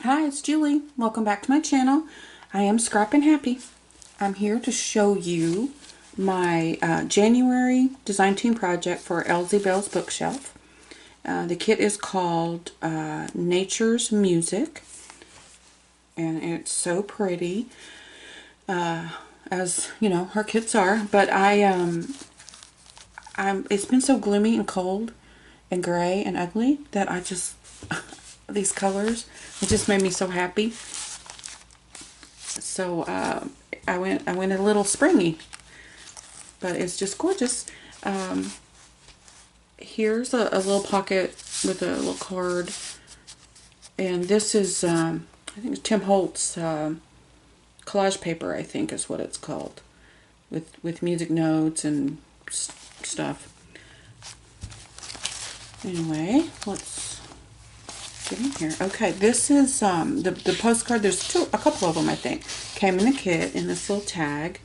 Hi, it's Julie. Welcome back to my channel. I am Scrappin' Happy. I'm here to show you my January design team project for Bell's Bookshelf. The kit is called Nature's Music, and it's so pretty, as you know, her kits are. But it's been so gloomy and cold and gray and ugly that I just these colors, it just made me so happy. So I went a little springy, but it's just gorgeous. Here's a little pocket with a little card, and this is I think it's Tim Holtz collage paper, I think is what it's called, with music notes and stuff. Anyway, let's get in here. Okay, this is the postcard. There's a couple of them, I think, came in the kit in this little tag.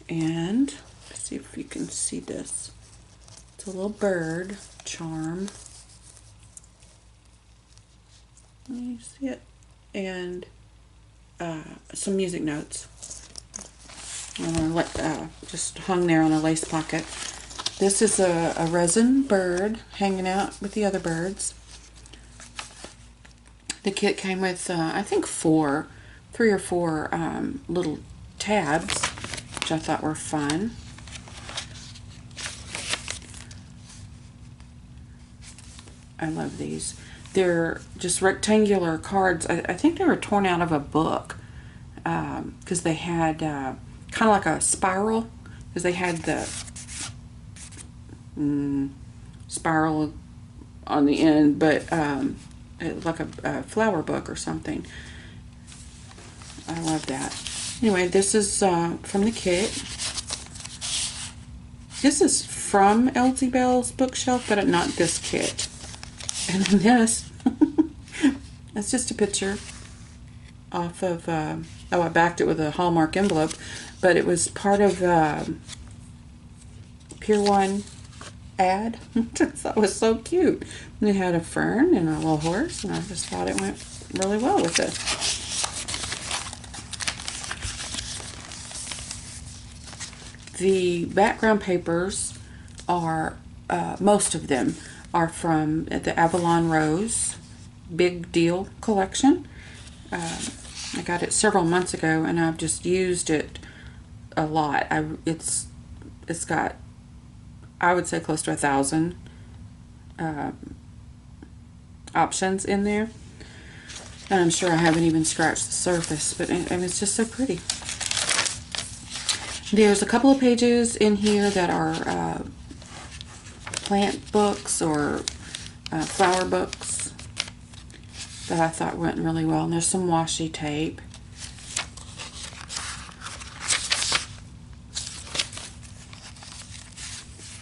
And let's see if you can see this. It's a little bird charm. You see it? And some music notes. Just hung there on a lace pocket. This is a resin bird hanging out with the other birds. The kit came with, I think, 3 or 4 little tabs, which I thought were fun. I love these. They're just rectangular cards. I think they were torn out of a book, because they had kind of like a spiral, because they had the spiral on the end, but like a flower book or something. I love that. Anyway, this is from the kit. This is from Bell's Bookshelf, but not this kit. And then this, that's just a picture off of, oh, I backed it with a Hallmark envelope, but it was part of Pier 1 ad. I thought it was so cute. And it had a fern and a little horse, and I just thought it went really well with it. The background papers are, most of them are from the Avalon Rose Big Deal collection. I got it several months ago, and I've just used it a lot. It's got, I would say, close to 1,000 options in there, and I'm sure I haven't even scratched the surface, but it's just so pretty. There's a couple of pages in here that are plant books or flower books that I thought went really well, and there's some washi tape.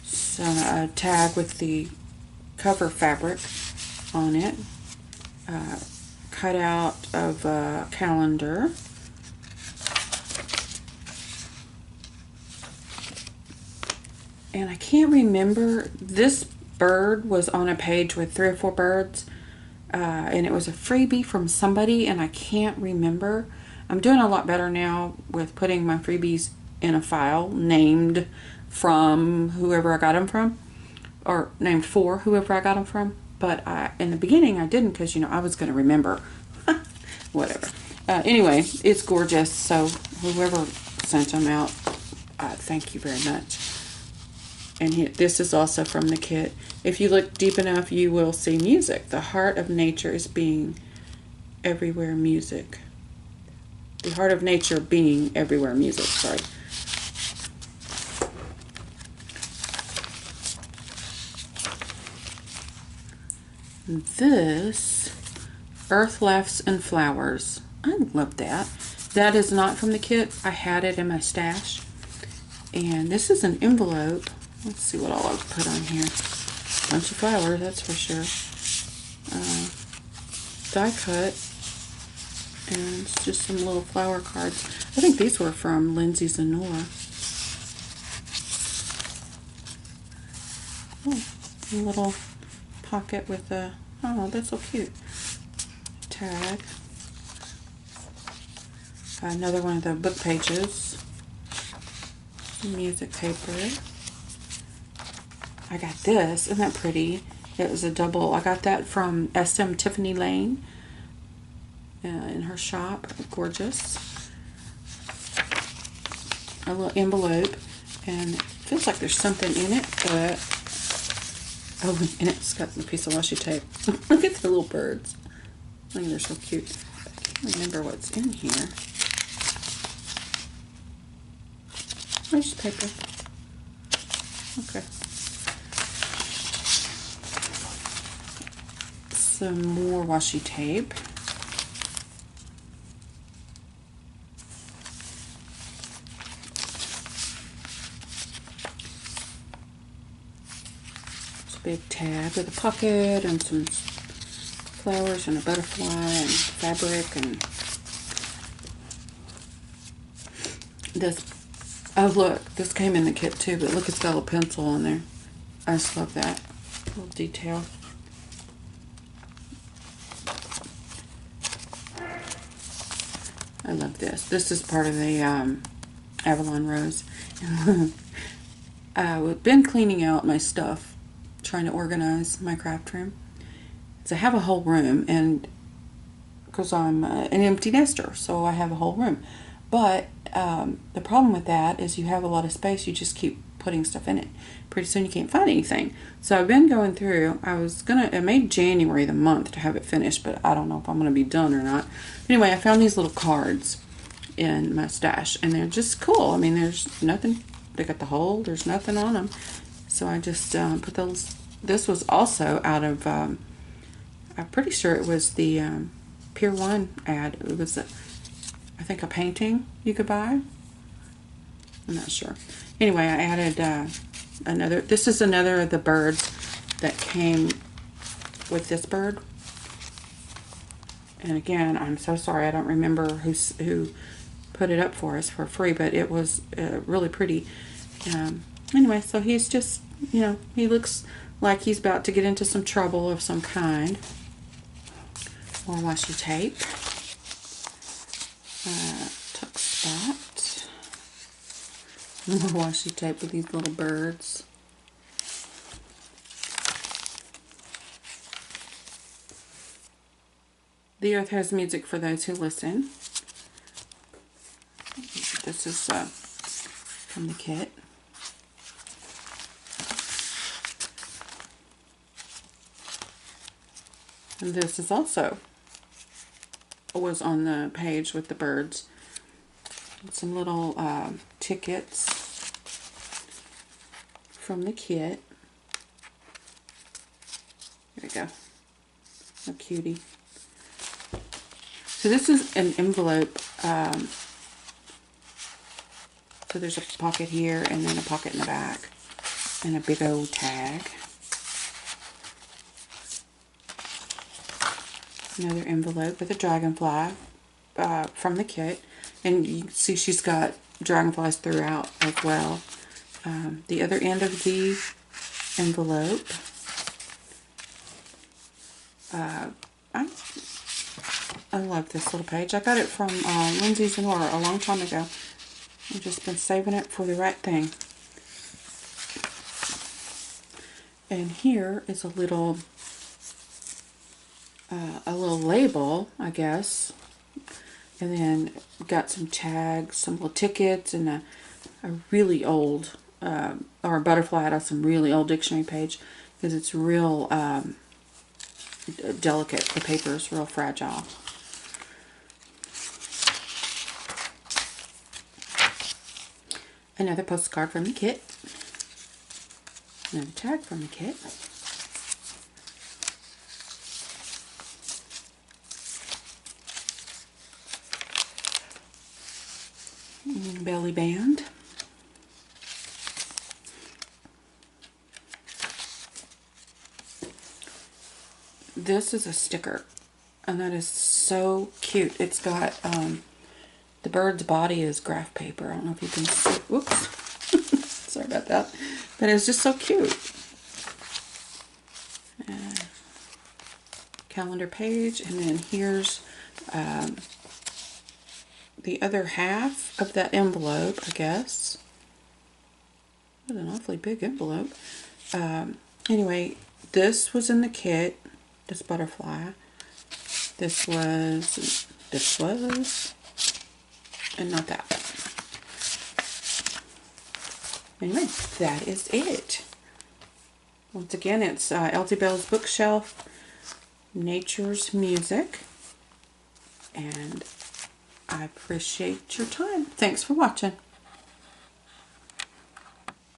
So a tag with the cover fabric on it, cut out of a calendar, and I can't remember, this bird was on a page with 3 or 4 birds, and it was a freebie from somebody, and I can't remember. I'm doing a lot better now with putting my freebies in a file named from whoever I got them from, or named for whoever I got them from. But in the beginning I didn't, because, you know, I was going to remember. Whatever. Anyway, it's gorgeous, so whoever sent them out, thank you very much. And this is also from the kit. If you look deep enough, you will see music. The heart of nature is being everywhere music. The heart of nature being everywhere music, sorry. This, Earth Laughs and Flowers. I love that. That is not from the kit. I had it in my stash. And this is an envelope. Let's see what all I've put on here. Bunch of flowers, that's for sure. Die cut. And it's just some little flower cards. I think these were from Lindsay Zenora. Oh, a little pocket with a, oh, that's so cute. tag. Another one of the book pages. Music paper. I got this. Isn't that pretty? It was a double. I got that from SM Tiffany Lane in her shop. Gorgeous. A little envelope, and it feels like there's something in it, but oh, and it's got a piece of washi tape. Look at the little birds. I think they're so cute. I can't remember what's in here. Washi paper. Okay. Some more washi tape. It's a big tag with a pocket and some flowers and a butterfly and fabric and this. Oh look, this came in the kit too, but look, it's got a little pencil on there. I just love that little detail. I love this. This is part of the Avalon Rose. I've been cleaning out my stuff, trying to organize my craft room. So I have a whole room, and because I'm an empty nester, so I have a whole room. But the problem with that is you have a lot of space, you just keep putting stuff in it. Pretty soon you can't find anything. So I've been going through. I made January the month to have it finished, but I don't know if I'm going to be done or not. Anyway, I found these little cards in my stash, and they're just cool. I mean, there's nothing. They got the hole. There's nothing on them. So I just put those. This was also out of, I'm pretty sure it was the Pier 1 ad. It was, I think, a painting you could buy. I'm not sure. Anyway, I added another. This is another of the birds that came with this bird. And again, I'm so sorry, I don't remember who put it up for us for free, but it was really pretty. Anyway, so he's just, he looks like he's about to get into some trouble of some kind. More washi tape. Tuck spot. More washi tape with these little birds. The earth has music for those who listen. This is from the kit. And this is also was on the page with the birds. And some little tickets from the kit. There we go. A cutie. So this is an envelope. So there's a pocket here and then a pocket in the back. And a big old tag. Another envelope with a dragonfly from the kit. And you can see she's got dragonflies throughout as well. The other end of the envelope. I love this little page. I got it from Lindsay's and Laura a long time ago. I've just been saving it for the right thing. And here is a little label, I guess. And then got some tags, some little tickets, and a really old, or a butterfly out of some really old dictionary page, because it's real delicate. The paper is real fragile. Another postcard from the kit. Another tag from the kit. And belly band. This is a sticker, and that is so cute. It's got the bird's body is graph paper. I don't know if you can see. Whoops. Sorry about that. But it's just so cute. calendar page, and then here's the other half of that envelope, I guess. What an awfully big envelope. Anyway, this was in the kit, this butterfly. This was, and not that. Anyway, that is it. Once again, it's Elsie Bell's Bookshelf, Nature's Music, and I appreciate your time. Thanks for watching.